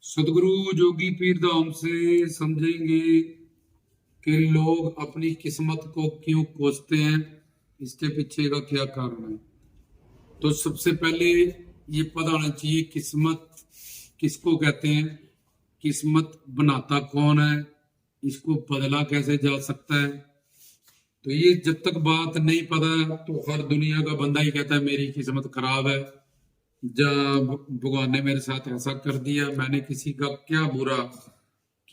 सदगुरु जोगी पीर धाम से समझेंगे कि लोग अपनी किस्मत को क्यों कोसते हैं, इसके पीछे का क्या कारण है। तो सबसे पहले ये पता होना चाहिए किस्मत किसको कहते हैं, किस्मत बनाता कौन है, इसको बदला कैसे जा सकता है। तो ये जब तक बात नहीं पता तो हर दुनिया का बंदा ही कहता है मेरी किस्मत खराब है, जब भगवान ने मेरे साथ ऐसा कर दिया, मैंने किसी का क्या बुरा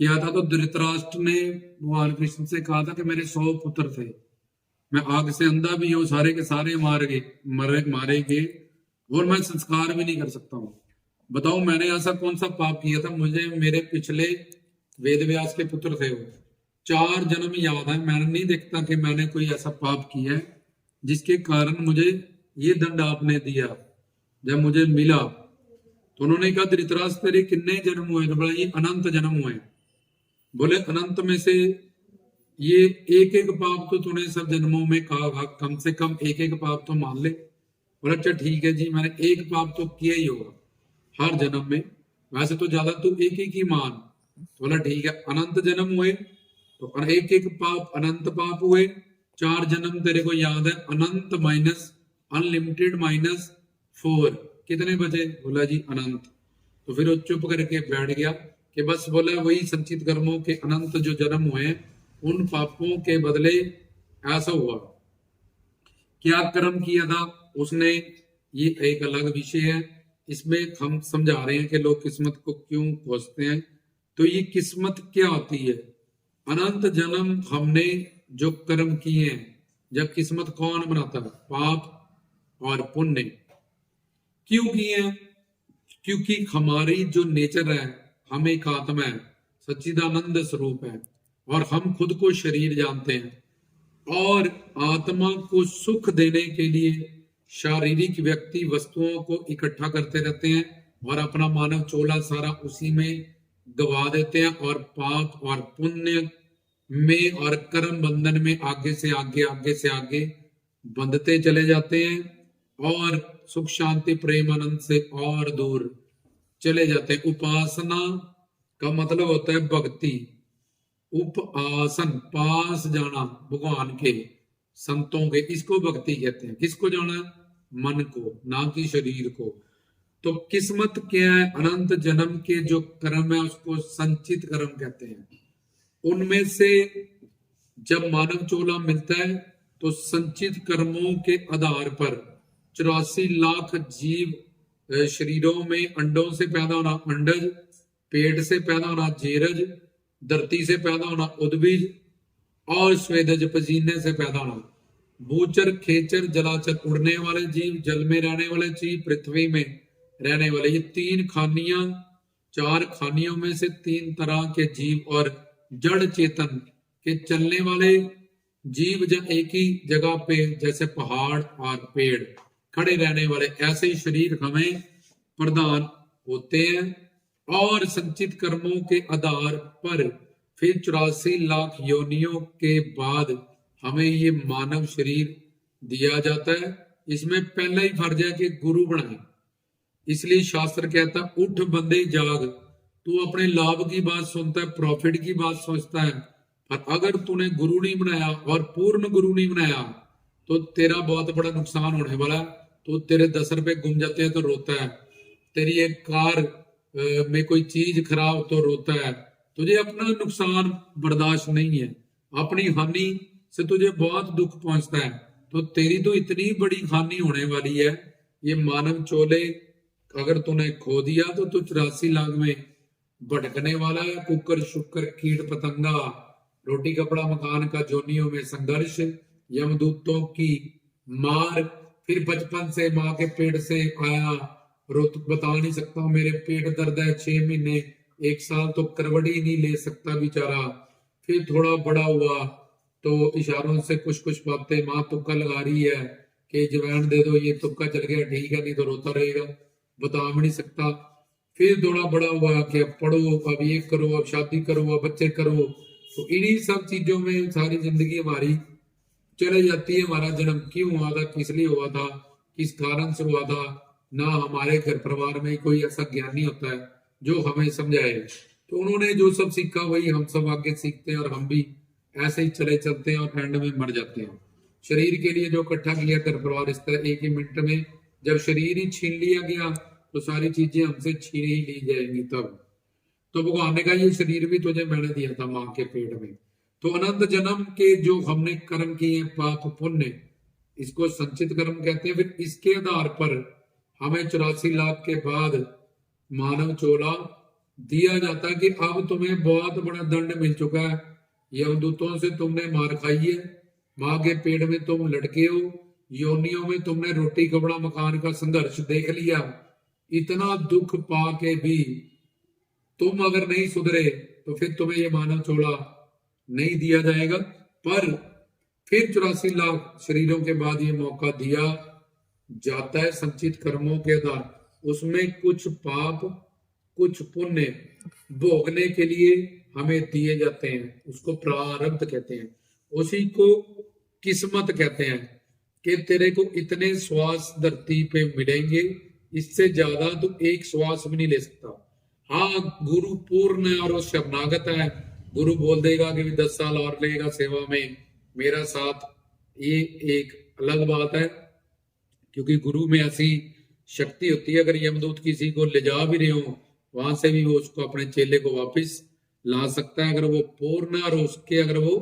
किया था। तो धृतराष्ट्र ने भगवान कृष्ण से कहा था कि मेरे 100 पुत्र थे, मैं आग से अंधा भी हूं, सारे के सारे मारे गए और मैं संस्कार भी नहीं कर सकता हूं। बताओ मैंने ऐसा कौन सा पाप किया था। मुझे मेरे पिछले वेद व्यास के पुत्र थे वो 4 जन्म याद है, मैंने नहीं देखता कि मैंने कोई ऐसा पाप किया है जिसके कारण मुझे ये दंड आपने दिया। जब मुझे मिला तो उन्होंने कहा धृतराष्ट्र तेरे कितने जन्म हुए, तो बोला ये अनंत जन्म हुए। बोले अनंत में से ये एक एक पाप तो तूने सब जन्मों में कहा, कम से कम एक एक पाप तो मान ले। बोला अच्छा ठीक है जी, मैंने एक पाप तो किया ही होगा हर जन्म में, वैसे तो ज्यादा तू एक ही मान। तो बोला ठीक है, अनंत जन्म हुए तो एक एक पाप अनंत पाप हुए। 4 जन्म तेरे को याद है, अनंत माइनस अनलिमिटेड माइनस 4 कितने बचे। बोला जी अनंत। तो फिर वो चुप करके बैठ गया कि बस बोला वही संचित कर्मों के अनंत जो जन्म हुए उन पापों के बदले ऐसा हुआ। क्या कर्म किया था उसने, ये एक अलग विषय है। इसमें हम समझा रहे हैं कि लोग किस्मत को क्यों कोसते हैं। तो ये किस्मत क्या होती है, अनंत जन्म हमने जो कर्म किए हैं। जब किस्मत कौन बनाता है, पाप और पुण्य। क्यों किए हैं, क्योंकि हमारी जो नेचर है, हम एक आत्मा है, सच्चिदानंद स्वरूप है और हम खुद को शरीर जानते हैं। और आत्मा को सुख देने के लिए शारीरिक व्यक्ति वस्तुओं को इकट्ठा करते रहते हैं और अपना मानव चोला सारा उसी में गवा देते हैं और पाप और पुण्य में और कर्म बंधन में आगे से आगे बंधते चले जाते हैं और सुख शांति प्रेम आनंद से और दूर चले जाते हैं। उपासना का मतलब होता है भक्ति, उपासन पास जाना भगवान के संतों के, इसको भक्ति कहते हैं। किसको जाना, मन को, ना कि शरीर को। तो किस्मत क्या है, अनंत जन्म के जो कर्म है उसको संचित कर्म कहते हैं। उनमें से जब मानव चोला मिलता है तो संचित कर्मों के आधार पर 84 लाख जीव शरीरों में, अंडों से पैदा होना अंडज, पेट से पैदा होना जेरज, धरती से पैदा होना उद्भिज और स्वेदज पसीने से पैदा होना। भूचर खेचर जलाचर उड़ने वाले जीव, जल में रहने वाले जीव, पृथ्वी में रहने वाले, ये 3 खानियां, 4 खानियों में से 3 तरह के जीव और जड़ चेतन के चलने वाले जीव जो एक ही जगह पे जैसे पहाड़ और पेड़ खड़े रहने वाले, ऐसे ही शरीर हमें प्रदान होते हैं। और संचित कर्मों के आधार पर फिर 84 लाख योनियों के बाद हमें ये मानव शरीर दिया जाता है। इसमें पहला ही फर्ज है कि गुरु बनाए। इसलिए शास्त्र कहता है उठ बंदे जाग। तू अपने लाभ की बात सुनता है, प्रॉफिट की बात सोचता है, पर अगर तूने गुरु नहीं बनाया और पूर्ण गुरु नहीं बनाया तो तेरा बहुत बड़ा नुकसान होने वाला है। तो तेरे 10 रुपए गुम जाते हैं तो रोता है, तेरी एक कार में कोई चीज खराब तो रोता है। तुझे अपना नुकसान बर्दाश्त नहीं है, अपनी हानि से तुझे बहुत दुख पहुंचता है। तो तेरी तो इतनी बड़ी हानि होने वाली है। ये मानव चोले अगर तूने खो दिया तो तू 84 लाख में भटकने वाला है। कुकर शुक्र कीट पतंगा, रोटी कपड़ा मकान का जोनियों में संघर्ष, यमदूतों की मार, फिर बचपन से माँ के पेट से आया, रोत बता नहीं सकता मेरे पेट दर्द है, 6 महीने 1 साल तो करवड़ी नहीं ले सकता बेचारा। फिर थोड़ा बड़ा हुआ तो इशारों से कुछ कुछ बातें माँ तुक्का लगा रही है कि जवैन दे दो, ये तुक्का चल गया ठीक है, नहीं तो रोता रहेगा, बता भी नहीं सकता। फिर थोड़ा बड़ा हुआ कि अब पढ़ो, अब ये करो, अब शादी करो, अब बच्चे करो। तो इन्हीं सब चीजों में सारी जिंदगी हमारी चले जाती है। हमारा जन्म क्यों हुआ था, किस लिए हुआ था, किस कारण से हुआ था। ना हमारे घर परिवार में कोई ऐसा ज्ञानी होता है जो हमें समझाए। तो उन्होंने जो सब सीखा वही हम सब आगे सीखते हैं और हम भी ऐसे ही चले चलते हैं और एंड में मर जाते हैं। शरीर के लिए जो इकट्ठा किया घर परिवार इस तरह एक ही मिनट में जब शरीर ही छीन लिया गया तो सारी चीजें हमसे छीन ही ली जाएंगी। तब तो भगवान ने कहा ये शरीर भी तुझे मैंने दिया था मां के पेट में। तो अनंत जन्म के जो हमने कर्म किए पाप पुण्य इसको संचित कर्म कहते हैं। फिर इसके आधार पर हमें 84 लाख के बाद मानव चोला दिया जाता है कि अब तुम्हें बहुत बड़ा दंड मिल चुका है, यमदूतों से तुमने मार खाई है, माँ के पेट में तुम लटके हो, योनियों में तुमने रोटी कपड़ा मकान का संघर्ष देख लिया, इतना दुख पा के भी तुम अगर नहीं सुधरे तो फिर तुम्हें ये मानव चोला नहीं दिया जाएगा। पर फिर 84 लाख शरीरों के बाद ये मौका दिया जाता है संचित कर्मों के आधार, उसमें कुछ पाप कुछ पुण्य भोगने के लिए हमें दिए जाते हैं, उसको प्रारब्ध कहते हैं। उसी को किस्मत कहते हैं कि तेरे को इतने श्वास धरती पे मिलेंगे, इससे ज्यादा तो एक श्वास भी नहीं ले सकता। हाँ, गुरु पूर्ण और शरणागत है, गुरु बोल देगा कि 10 साल और लगेगा सेवा में मेरा साथ, ये एक अलग बात है, क्योंकि गुरु में ऐसी शक्ति होती है अगर यमदूत किसी को ले जा भी रहे हो वहां से भी वो उसको अपने चेले को वापस ला सकता है, अगर वो पूर्ण और उसके अगर वो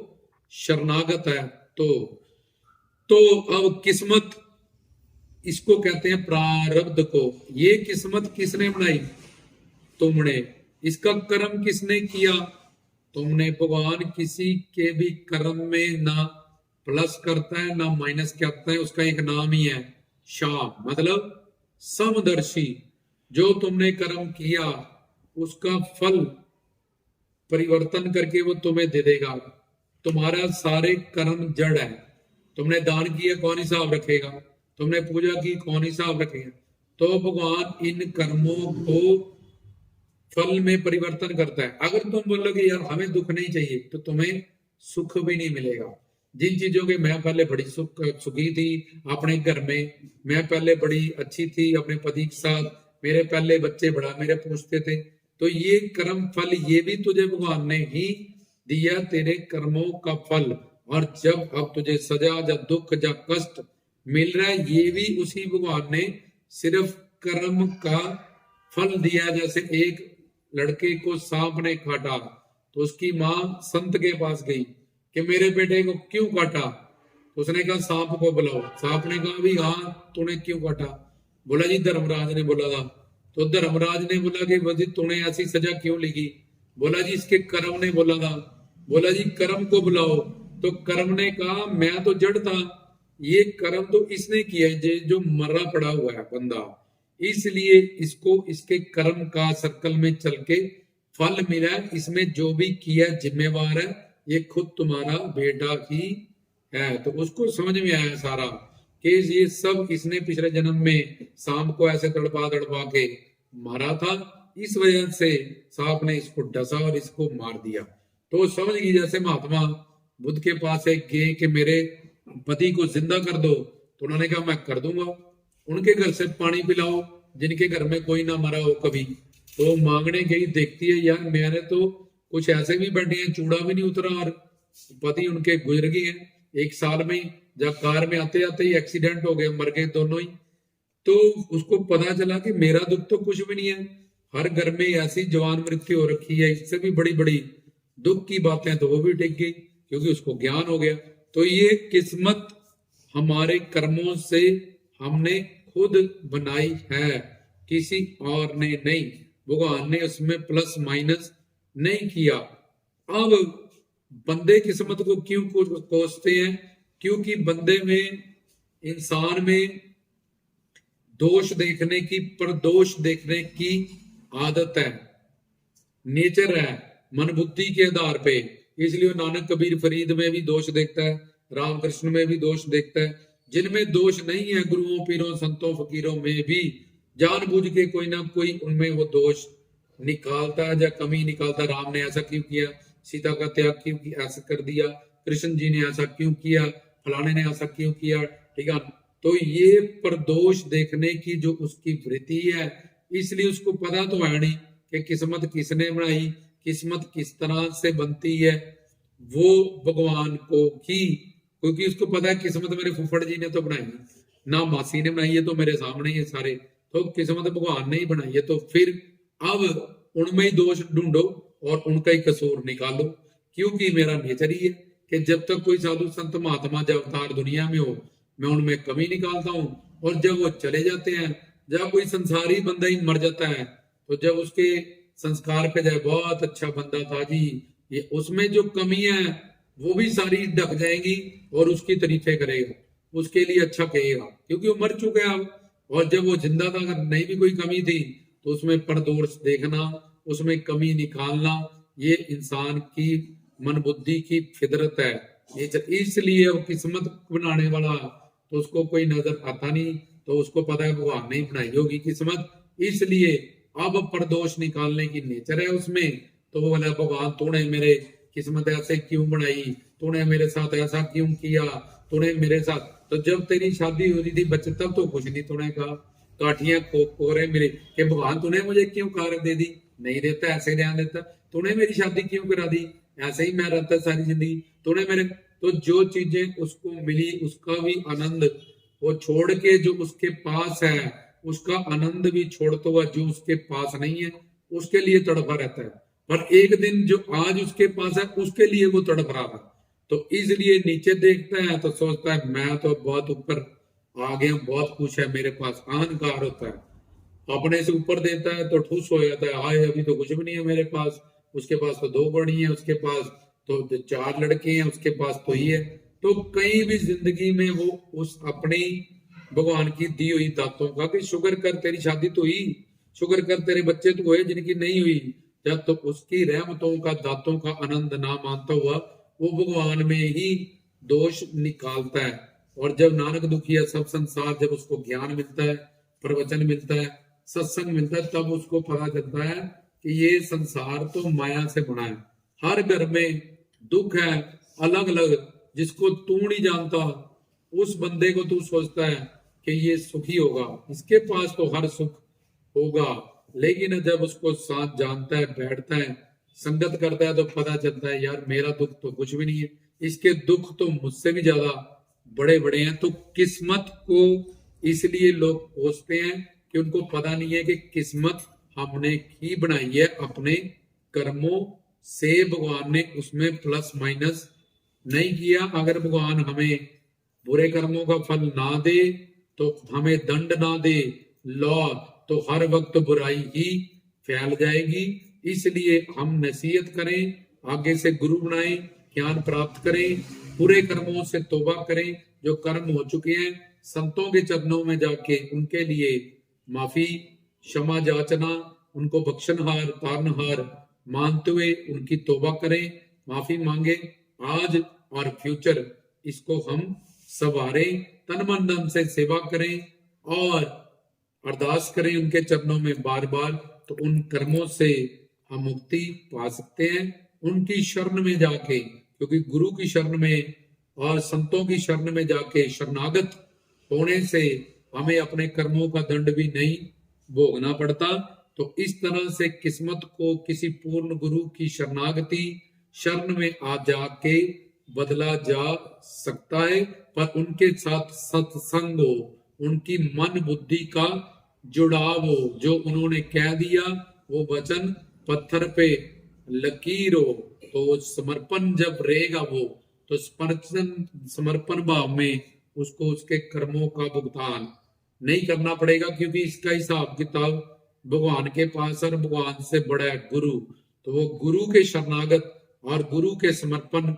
शरणागत है तो अब किस्मत इसको कहते हैं प्रारब्ध को। ये किस्मत किसने बनाई? तुमने। इसका कर्म किसने किया? तुमने। भगवान किसी के भी कर्म में ना प्लस करता है ना माइनस करता है, उसका एक नाम ही है शाम, मतलब समदर्शी। जो तुमने कर्म किया उसका फल परिवर्तन करके वो तुम्हें दे देगा। तुम्हारा सारे कर्म जड़ है, तुमने दान किया कौन हिसाब रखेगा, तुमने पूजा की कौन हिसाब रखेगा। तो भगवान इन कर्मों को फल में परिवर्तन करता है। अगर तुम बोलोगे यार हमें दुख नहीं चाहिए तो तुम्हें सुख भी नहीं मिलेगा। जिन चीजों के मैं पहले बड़ी सुखी थी अपने घर में, मैं पहले बड़ी अच्छी थी अपने पति के साथ, मेरे पहले बच्चे बड़ा मेरे पूछते थे, तो ये कर्म फल ये भी तुझे भगवान ने ही दिया, तेरे कर्मों का फल। और जब अब तुझे सजा या दुख या कष्ट मिल रहा है ये भी उसी भगवान ने सिर्फ कर्म का फल दिया। जैसे एक लड़के को सांप ने काटा तो उसकी माँ संत के पास गई कि मेरे बेटे को क्यों काटा, तो उसने कहा सांप को बुलाओ। सांप ने कहा भी हाँ तूने क्यों काटा? बोला जी धर्मराज ने बोला था। तो धर्मराज ने बोला कि वजी तूने ऐसी सजा क्यों लिखी? बोला जी इसके कर्म ने बोला था। बोला जी कर्म को बुलाओ। तो कर्म ने कहा मैं तो जड़ था, ये कर्म तो इसने किया है जो मरा पड़ा हुआ है बंदा, इसलिए इसको इसके कर्म का सर्कल में चल के फल मिला है, इसमें जो भी किया जिम्मेवार है, ये खुद तुम्हारा बेटा ही है। तो उसको समझ में आया सारा कि ये सब इसने पिछले जन्म में सांप को ऐसे तड़पा तड़पा के मारा था, इस वजह से सांप ने इसको डसा और इसको मार दिया। तो समझ गई। जैसे महात्मा बुद्ध के पास एक गए कि मेरे पति को जिंदा कर दो, तो उन्होंने कहा मैं कर दूंगा। उनके घर से पानी पिलाओ जिनके घर में कोई ना मरा हो कभी। तो मांगने गई, देखती है यार मैंने तो कुछ ऐसे भी बैठे हैं चूड़ा भी नहीं उतरा और पति उनके गुजर गए हैं 1 साल में, जब कार में आते आते ही एक्सीडेंट हो गए, मर गए दोनों ही। तो उसको पता चला कि मेरा दुख तो कुछ भी नहीं है, हर घर में ऐसी जवान मृत्यु हो रखी है, इससे भी बड़ी बड़ी दुख की बातें तो वो भी टिक गई क्योंकि उसको ज्ञान हो गया। तो ये किस्मत हमारे कर्मों से हमने खुद बनाई है, किसी और ने नहीं। भगवान ने उसमें प्लस माइनस नहीं किया। अब बंदे किस्मत को क्यों कोसते हैं? क्योंकि बंदे में, इंसान में दोष देखने की, परदोष देखने की आदत है, नेचर है, मन बुद्धि के आधार पे। इसलिए नानक कबीर फरीद में भी दोष देखता है, रामकृष्ण में भी दोष देखता है। जिनमें दोष नहीं है, गुरुओं पीरों संतों फकीरों में भी जानबूझ के कोई ना कोई उनमें वो दोष निकालता है या कमी निकालता। राम ने ऐसा क्यों किया, सीता का त्याग क्यों किया, ऐसा कर दिया, कृष्ण जी ने ऐसा क्यों किया, फलाने ने ऐसा क्यों किया, ठीक है। तो ये परदोष देखने की जो उसकी वृत्ति है, इसलिए उसको पता तो है नहीं कि किस्मत किसने बनाई, किस्मत किस तरह से बनती है, वो भगवान को ही, क्योंकि उसको पता है किस्मत मेरे फुफड़ जी ने तो बनाई, ना मासी ने बनाई है, तो मेरे सामने ही है सारे, तो किस्मत भगवान ने ही बनाई है। तो फिर अब उनमें ही दोष ढूंढो और उनका ही कसूर निकालो, क्योंकि मेरा नेचर ही है कि जब तक कोई साधु संत महात्मा जब अवतार दुनिया में हो, मैं उनमें कमी निकालता हूं, और जब वो चले जाते हैं, जब कोई संसारी बंदा ही मर जाता है, तो जब उसके संस्कार पे जाए बहुत अच्छा बंदा था जी, ये उसमें जो कमी है वो भी सारी ढक जाएंगी और उसकी तारीफें करेगा, उसके लिए अच्छा कहेगा, क्योंकि वो मर चुका है अब। और जब वो जिंदा था, अगर नहीं भी कोई कमी थी, तो उसमें परदोष देखना, उसमें कमी निकालना, ये इंसान की मन बुद्धि की फितरत है, इसलिए वो किस्मत बनाने वाला तो उसको कोई नजर आता नहीं, तो उसको पता है भगवान ने बनाई होगी किस्मत, इसलिए अब परदोष निकालने की नेचर है उसमें। तो वो बोला भगवान तूने मेरे किस्मत ऐसे क्यों बनाई, तूने मेरे साथ ऐसा क्यों किया, तूने मेरे साथ, तो जब तेरी शादी हो रही थी बच्चे तब तो कुछ नहीं तूने कहा, काठियां कोरे मेरे कि भगवान तूने मुझे क्यों कार दे दी, नहीं देता ऐसे ध्यान देता, तूने मेरी शादी क्यों करा दी, ऐसे ही मैं रहता सारी जिंदगी, तूने मेरे, तो जो चीजें उसको मिली उसका भी आनंद वो छोड़ के जो उसके पास है उसका आनंद भी छोड़ता हुआ जो उसके पास नहीं है उसके लिए तड़पा रहता है, पर एक दिन जो आज उसके पास है उसके लिए वो तड़प रहा था। तो इसलिए नीचे देखता है तो सोचता है मैं तो बहुत ऊपर आ गया, बहुत कुछ है मेरे पास, अहंकार होता है, अपने से ऊपर देता है तो ठूस हो जाता है, हाय अभी तो कुछ भी नहीं है मेरे पास, उसके पास तो 2 बड़ी है, उसके पास तो 4 लड़के हैं, उसके पास तो ये है। तो कहीं भी जिंदगी में वो उस अपनी भगवान की दी हुई दातों का कि शुक्र कर तेरी शादी तो हुई, शुक्र कर तेरे बच्चे तो हुए जिनकी नहीं हुई, जब तो उसकी रहमतों का दातों का आनंद ना मानता हुआ वो भगवान में ही दोष निकालता है। और जब नानक दुखिया सब संसार, जब उसको ज्ञान मिलता है, प्रवचन मिलता है, सत्संग मिलता है, तब उसको पता चलता है कि ये संसार तो माया से बना है, हर घर में दुख है अलग अलग, जिसको तू नहीं जानता उस बंदे को तू सोचता है कि ये सुखी होगा, इसके पास तो हर सुख होगा, लेकिन जब उसको साथ जानता है, बैठता है, संगत करता है, तो पता चलता है यार मेरा दुख तो कुछ भी नहीं है, इसके दुख तो मुझसे भी ज्यादा बड़े बड़े हैं। तो किस्मत को इसलिए लोग कोसते हैं कि उनको पता नहीं है कि किस्मत हमने ही बनाई है अपने कर्मों से, भगवान ने उसमें प्लस माइनस नहीं किया। अगर भगवान हमें बुरे कर्मों का फल ना दे, तो हमें दंड ना दे, लॉ, तो हर वक्त बुराई ही फैल जाएगी। इसलिए हम नसीहत करें, आगे से गुरु बनाएं, ज्ञान प्राप्त करें, बुरे कर्मों से तौबा करें, जो कर्म हो चुके हैं संतों के चरणों में जाके उनके लिए माफी, क्षमा याचना, उनको बख्शनहार तारनहार मानते हुए उनकी तौबा करें, माफी मांगे, आज और फ्यूचर इसको हम सवारें, तन मन धन से सेवा करें और अरदास करें उनके चरणों में बार बार, तो उन कर्मों से हम मुक्ति पा सकते हैं उनकी शरण में जाके, क्योंकि गुरु की शरण में और संतों की शरण में जाके शरणागत होने से हमें अपने कर्मों का दंड भी नहीं भोगना पड़ता। तो इस तरह से किस्मत को किसी पूर्ण गुरु की शरणागति शरण में आ जाके बदला जा सकता है, पर उनके साथ सत्संग हो, उनकी मन बुद्धि का जुड़ाव हो, जो उन्होंने कह दिया वो वचन पत्थर पे लकीर हो, तो समर्पण जब रहेगा वो, तो समर्पण भाव में उसको उसके कर्मों का भुगतान नहीं करना पड़ेगा, क्योंकि इसका हिसाब किताब भगवान के पास और भगवान से बड़ा है गुरु। तो वो गुरु के शरणागत और गुरु के समर्पण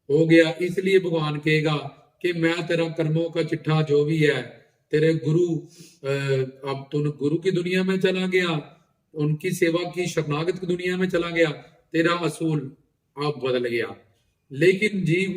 हो गया, इसलिए भगवान कहेगा कि मैं तेरा कर्मों का चिट्ठा जो भी है तेरे गुरु, अब तू गुरु की दुनिया में चला गया, उनकी सेवा की शरणागत की दुनिया में चला गया, तेरा असूल अब बदल गया। लेकिन जीव